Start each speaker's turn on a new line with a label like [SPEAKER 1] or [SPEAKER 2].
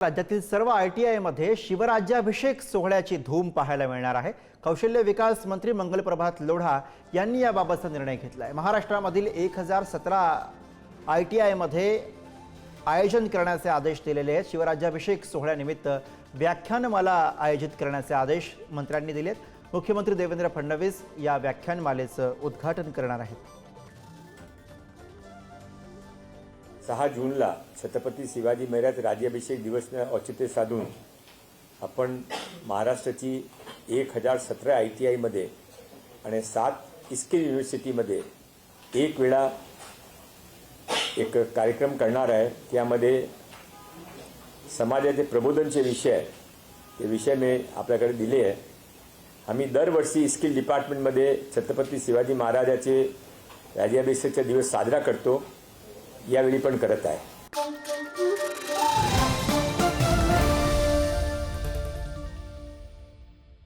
[SPEAKER 1] राज्यातील सर्व ITI मध्ये शिवराज्याभिषेक सोहळ्याची धूम पाहायला मिळणार आहे। कौशल्य विकास मंत्री मंगल प्रभात लोढा यांनी याबाबतचा निर्णय घेतला आहे। महाराष्ट्रामधील 1017 ITI मध्ये आयोजन करण्याचे आदेश दिलेले आहेत। शिवराज्याभिषेक सोहळ्यानिमित्त व्याख्यानमाला आयोजित करण्याचे आदेश मंत्र्यांनी दिलेत। मुख्यमंत्री देवेंद्र फडणवीस या व्याख्यानमालेचं उद्घाटन करणार आहेत।
[SPEAKER 2] 6 जूनला छत्रपती शिवाजी महाराज राज्याभिषेक दिवसने औचित्य साधून आपण महाराष्ट्राची 1017 ITI मध्ये आणि 7 स्किल युनिव्हर्सिटीमध्ये एक वेळा एक कार्यक्रम करणार आहे। त्यामध्ये समाजाचे प्रबोधनचे विषय ते विषय मी आपल्याकडे दिले आहे। आम्ही दरवर्षी स्किल डिपार्टमेंटमध्ये छत्रपती शिवाजी महाराजाचे राज्याभिषेकचा दिवस साजरा करतो, यावेळी पण करत आहे।